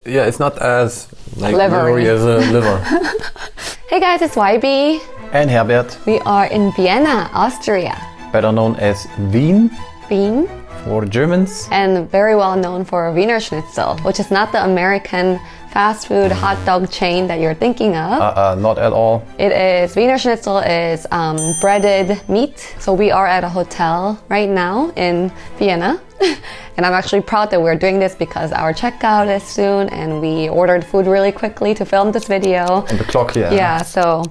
Yeah, it's not as like livery as a liver. Hey guys, it's YB. And Herbert. We are in Vienna, Austria. Better known as Wien. Wien. For Germans. And very well known for wienerschnitzel, which is not the American fast food hot dog chain that you're thinking of. Not at all. It is, wienerschnitzel is breaded meat. So we are at a hotel right now in Vienna. And I'm actually proud that we're doing this because our checkout is soon and we ordered food really quickly to film this video. And the clock here. Yeah, so.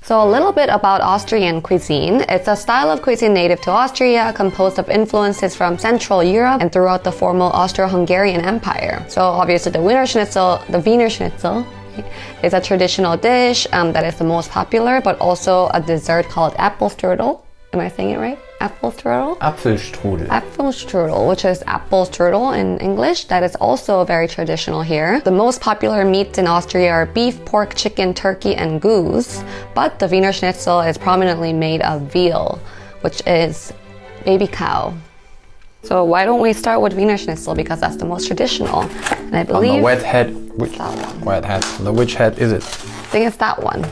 So a little bit about Austrian cuisine. It's a style of cuisine native to Austria, composed of influences from Central Europe and throughout the former Austro-Hungarian Empire. So obviously the wienerschnitzel is a traditional dish that is the most popular, but also a dessert called Apfelstrudel. Am I saying it right? Apfelstrudel? Apfelstrudel. Apfelstrudel, which is apple strudel in English. That is also very traditional here. The most popular meats in Austria are beef, pork, chicken, turkey, and goose. But the Wiener Schnitzel is prominently made of veal, which is baby cow. So why don't we start with Wiener Schnitzel, because that's the most traditional. And I believe... On the wet head. Which that one. Wet head. On the which head is it? I think it's that one.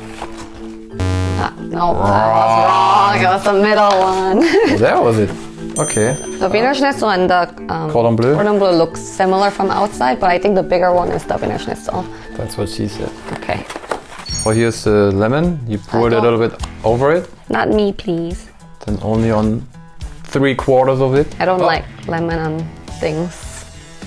No, I was wrong. It was the middle one. There was it. Okay. The Wiener Schnitzel and the Cordon Bleu. Cordon Bleu looks similar from outside, but I think the bigger one is the Wiener Schnitzel. That's what she said. Okay. Well, here's the lemon. You pour it a little bit over it. Not me, please. Then only on 3/4 of it. I don't like lemon on things.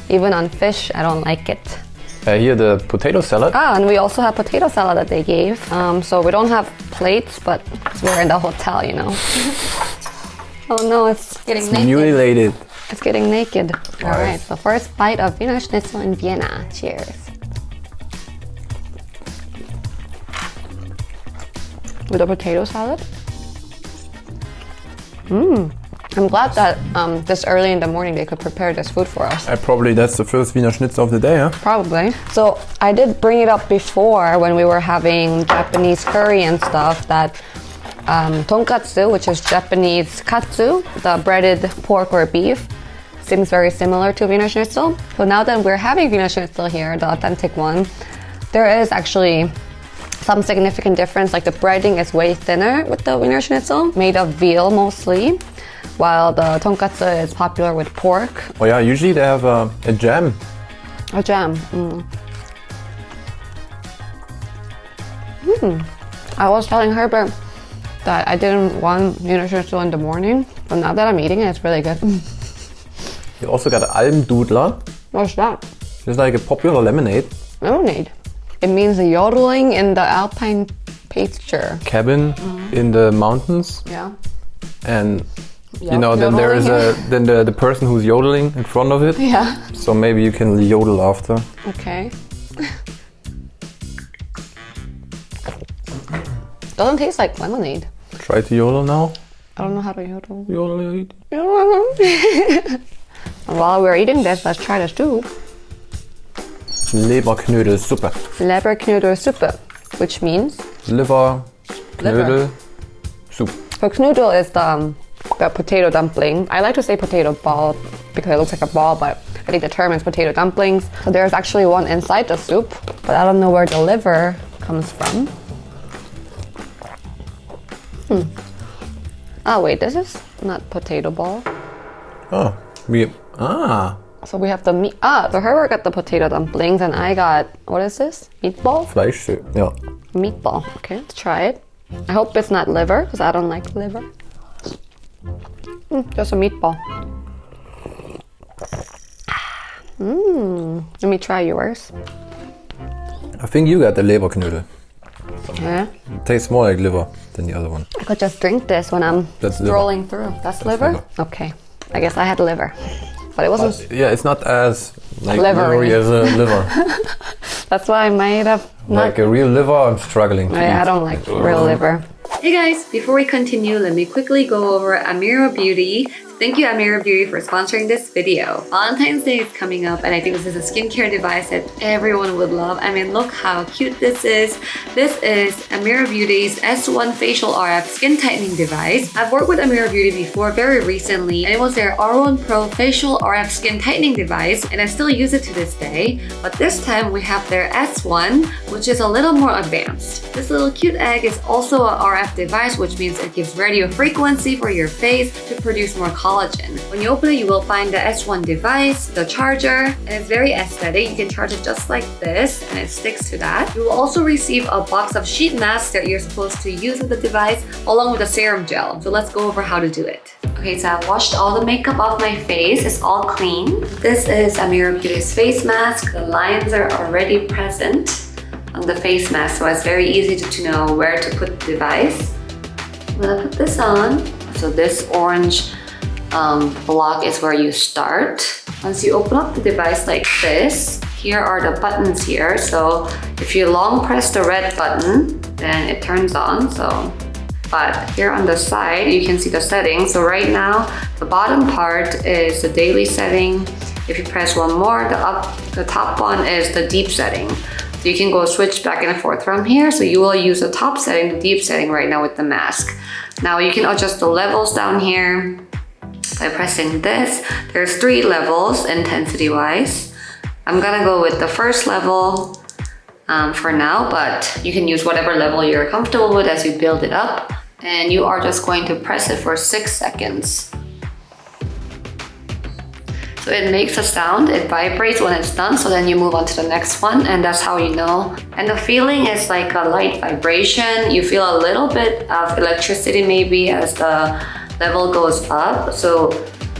Even on fish, I don't like it. Here the potato salad. And we also have potato salad that they gave. So we don't have plates, but we're in the hotel, you know. Oh no, it's getting naked. Mutilated. It's getting naked. Nice. All right, so first bite of Wiener Schnitzel in Vienna. Cheers. With the potato salad. I'm glad that this early in the morning they could prepare this food for us. Probably that's the first Wiener Schnitzel of the day, huh? Probably. So I did bring it up before when we were having Japanese curry and stuff that tonkatsu, which is Japanese katsu, the breaded pork or beef, seems very similar to Wiener Schnitzel. So now that we're having Wiener Schnitzel here, the authentic one, there is actually some significant difference. Like the breading is way thinner with the Wiener Schnitzel, made of veal mostly, while the tonkatsu is popular with pork. Oh yeah, usually they have a jam. A jam. I was telling Herbert that I didn't want Wiener Schnitzel in the morning, but now that I'm eating it, it's really good. You also got Almdudler. What's that? It's like a popular lemonade. Lemonade. It means yodeling in the alpine pasture. Cabin in the mountains. Yeah. And you know, then there is the person who's yodeling in front of it. Yeah. So maybe you can yodel after. Okay. Doesn't taste like lemonade. Try to yodel now. I don't know how to yodel. Yodel. And while we're eating this, let's try the soup. Leberknödelsuppe. Leberknödelsuppe, which means? Liver, knödel, soup. So knödel is the potato dumpling. I like to say potato ball because it looks like a ball, but I think the term is potato dumplings. So there's actually one inside the soup, but I don't know where the liver comes from. Oh wait, this is not potato ball. Oh, So we have the meat. So Herbert got the potato dumplings and I got, what is this? Meatball? Fleischsuppe, yeah. Meatball. Okay, let's try it. I hope it's not liver because I don't like liver. Just a meatball. Let me try yours. I think you got the Leberknödel. Yeah. It tastes more like liver than the other one. I could just drink this when I'm scrolling through. That's liver? Okay. I guess I had liver. But it wasn't... Yeah, it's not as like livery as a liver. That's why I might have not... Like a real liver, I'm struggling to eat. I don't like real liver. Hey guys, before we continue, let me quickly go over Amira Beauty. Thank you, Amira Beauty, for sponsoring this video. Valentine's Day is coming up, and I think this is a skincare device that everyone would love. I mean, look how cute this is. This is Amira Beauty's S1 Facial RF Skin Tightening Device. I've worked with Amira Beauty before very recently, and it was their R1 Pro Facial RF Skin Tightening Device, and I still use it to this day. But this time we have their S1, which is a little more advanced. This little cute egg is also an RF device, which means it gives radio frequency for your face to produce more collagen. When you open it, you will find the S1 device, the charger, and it's very aesthetic. You can charge it just like this, and it sticks to that. You will also receive a box of sheet masks that you're supposed to use with the device, along with a serum gel. So let's go over how to do it. Okay, so I washed all the makeup off my face. It's all clean. This is Amira Beauty's face mask. The lines are already present on the face mask, so it's very easy to know where to put the device. I'm gonna put this on. So this orange block is where you start. Once you open up the device like this, here are the buttons here. So if you long press the red button, then it turns on. But here on the side, you can see the settings. So right now, the bottom part is the daily setting. If you press one more, the top one is the deep setting. So you can go switch back and forth from here. So you will use the top setting, the deep setting right now with the mask. Now you can adjust the levels down here by pressing this. There's 3 levels intensity-wise. I'm gonna go with the first level for now, but you can use whatever level you're comfortable with as you build it up. And you are just going to press it for 6 seconds. So it makes a sound, it vibrates when it's done, so then you move on to the next one, and that's how you know. And the feeling is like a light vibration. You feel a little bit of electricity maybe as the level goes up. So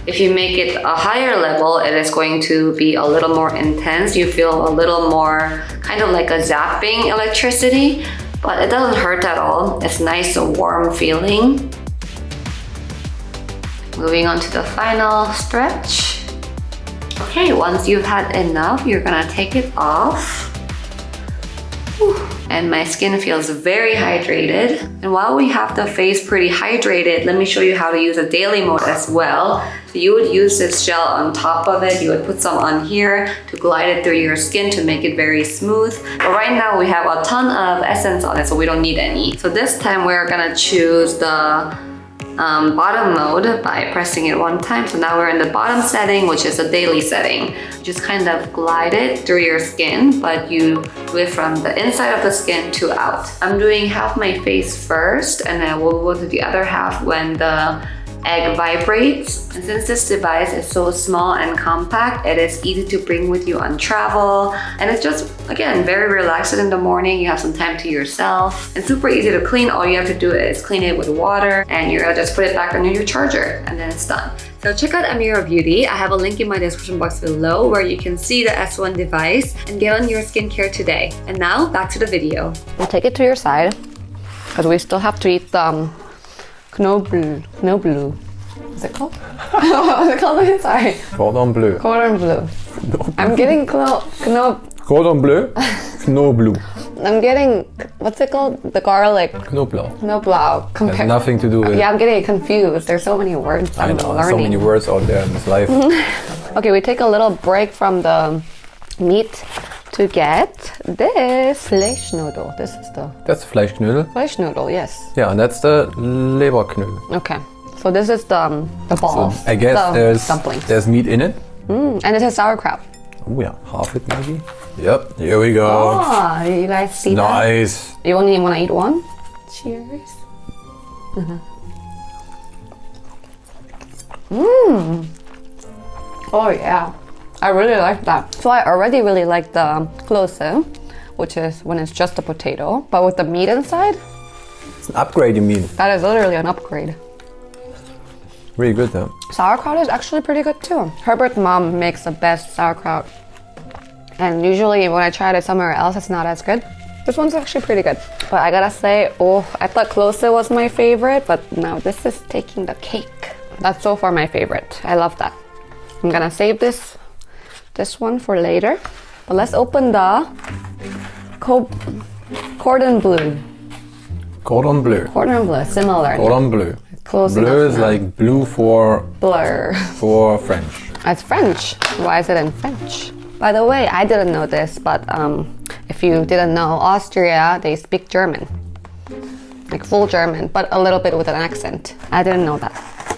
if you make it a higher level, it is going to be a little more intense. You feel a little more kind of like a zapping electricity, but it doesn't hurt at all. It's nice, a warm feeling. Moving on to the final stretch. Okay, once you've had enough, you're gonna take it off. Whew. And my skin feels very hydrated. And while we have the face pretty hydrated, let me show you how to use a daily mode as well. So you would use this gel on top of it. You would put some on here to glide it through your skin to make it very smooth. But right now we have a ton of essence on it, so we don't need any. So this time we're gonna choose the bottom mode by pressing it one time. So now we're in the bottom setting, which is a daily setting. You just kind of glide it through your skin, but you do it from the inside of the skin to out. I'm doing half my face first, and then we'll go to the other half when the egg vibrates. And since this device is so small and compact, it is easy to bring with you on travel. And it's just, again, very relaxed in the morning. You have some time to yourself. And super easy to clean. All you have to do is clean it with water, and you're gonna just put it back under your charger, and then it's done. So check out Amira Beauty. I have a link in my description box below where you can see the S1 device and get on your skincare today. And now back to the video. We'll take it to your side because we still have to eat the Knoblauch. Is it called? What is it called? Sorry. Cordon bleu. Cordon bleu. I'm getting Cordon bleu. Knoblauch. I'm getting, what's it called? The garlic. Knoblauch. Knoblauch. Has nothing to do with. Yeah, I'm getting confused. There's so many words I'm learning. So many words out there in this life. Okay, we take a little break from the meat to get this Fleischknödel. This is the... That's Fleischknödel. Fleischknödel, yes. Yeah, and that's the Leberknödel. Okay, so this is the balls. So I guess there's meat in it. And it has sauerkraut. Oh yeah, half it maybe. Yep, here we go. Oh, you guys see that? Nice. You only want to eat one? Cheers. Oh yeah. I really like that. So I already really like the klose, which is when it's just a potato, but with the meat inside. It's an upgrade, you mean? That is literally an upgrade. Really good though. Sauerkraut is actually pretty good too. Herbert's mom makes the best sauerkraut. And usually when I try it somewhere else, it's not as good. This one's actually pretty good. But I gotta say, I thought klose was my favorite, but now this is taking the cake. That's so far my favorite. I love that. I'm gonna save this one for later. But let's open the cordon bleu. Cordon bleu. Cordon bleu, similar. Cordon bleu. Close Bleu enough is now. like blue for Blur. French. It's French. Why is it in French? By the way, I didn't know this, but if you didn't know, Austria, they speak German. Like full German, but a little bit with an accent. I didn't know that.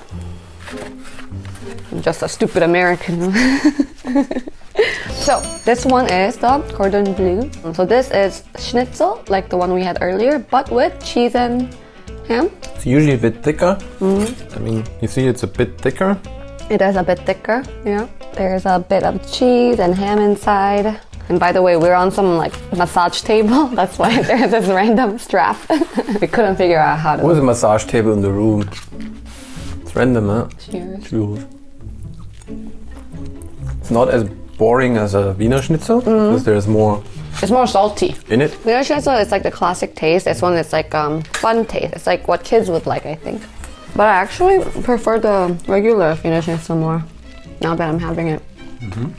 I'm just a stupid American. So this one is the cordon bleu. So this is schnitzel, like the one we had earlier, but with cheese and ham. It's usually a bit thicker. I mean, you see it's a bit thicker. It is a bit thicker, yeah. There's a bit of cheese and ham inside. And by the way, we're on some like massage table. That's why there's this random strap. We couldn't figure out how to. There's a massage table in the room. It's random, huh? Cheers. Cheers. It's not as boring as a wienerschnitzel, because there's more It's more salty. in it. Wienerschnitzel is like the classic taste. This one is like fun taste. It's like what kids would like, I think. But I actually prefer the regular Wienerschnitzel more now that I'm having it.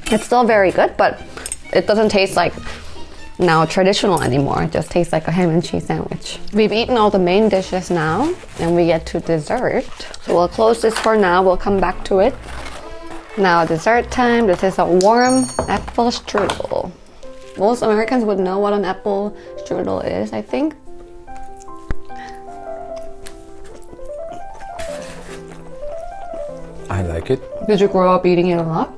It's still very good, but it doesn't taste like now traditional anymore. It just tastes like a ham and cheese sandwich. We've eaten all the main dishes now, and we get to dessert. So we'll close this for now. We'll come back to it. Now dessert time. This is a warm apple strudel. Most Americans would know what an apple strudel is, I think. I like it. Did you grow up eating it a lot?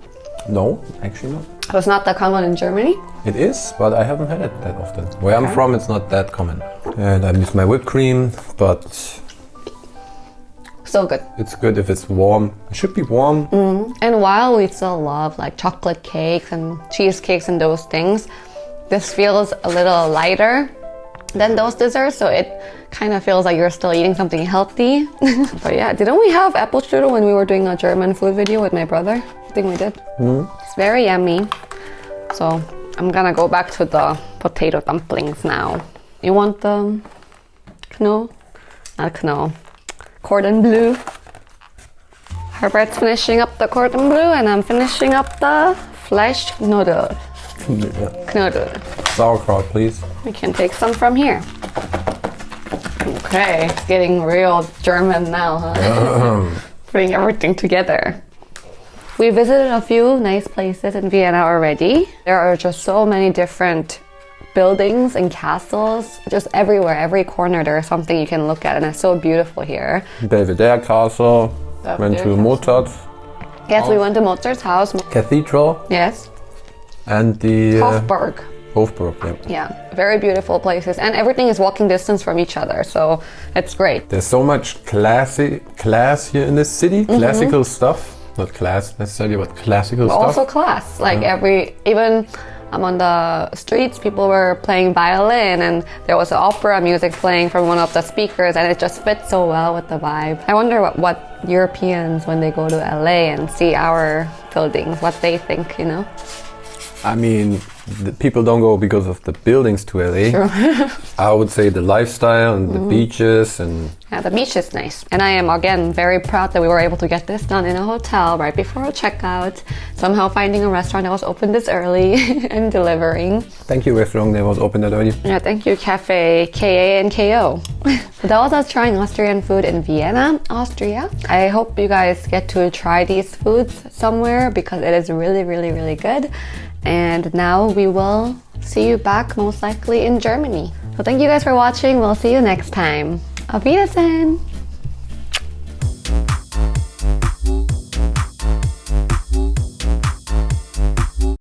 No, actually not. So it's not that common in Germany? It is, but I haven't had it that often. Where I'm from, it's not that common. And I miss my whipped cream, but Still good. it's good if it's warm. It should be warm. And while we still love like chocolate cakes and cheesecakes and those things, this feels a little lighter than those desserts, so it kind of feels like you're still eating something healthy. But yeah, didn't we have apple strudel when we were doing a German food video with my brother? I think we did. It's very yummy. So I'm gonna go back to the potato dumplings now. You want the Knoll? Not Knoll. Cordon bleu. Herbert's finishing up the cordon bleu and I'm finishing up the Fleischknödel. Knödel. Sauerkraut, please. We can take some from here. Okay, it's getting real German now, huh? Putting everything together. We visited a few nice places in Vienna already. There are just so many different buildings and castles. Just everywhere, every corner there's something you can look at, and it's so beautiful here. Belvedere Castle. Belvedere Went to Castle. Mozart. Yes, we went to Mozart's house. Cathedral. Yes. And the Hofburg. Hofburg, yeah. Yeah, very beautiful places, and everything is walking distance from each other, so it's great. There's so much class here in this city. Classical stuff. Not class necessarily, but classical stuff. Also class, like even on the streets, people were playing violin, and there was opera music playing from one of the speakers, and it just fits so well with the vibe. I wonder what Europeans, when they go to LA and see our buildings, what they think, you know? I mean, the people don't go because of the buildings to LA. True. I would say the lifestyle and the beaches and... Yeah, the beach is nice. And I am, again, very proud that we were able to get this done in a hotel right before a checkout. Somehow finding a restaurant that was open this early and delivering. Thank you, restaurant that was open that early. Yeah, thank you, Cafe KA and KO. So that was us trying Austrian food in Vienna, Austria. I hope you guys get to try these foods somewhere because it is really, really, really good. And now we will see you back most likely in Germany. So thank you guys for watching. We'll see you next time. Auf Wiedersehen!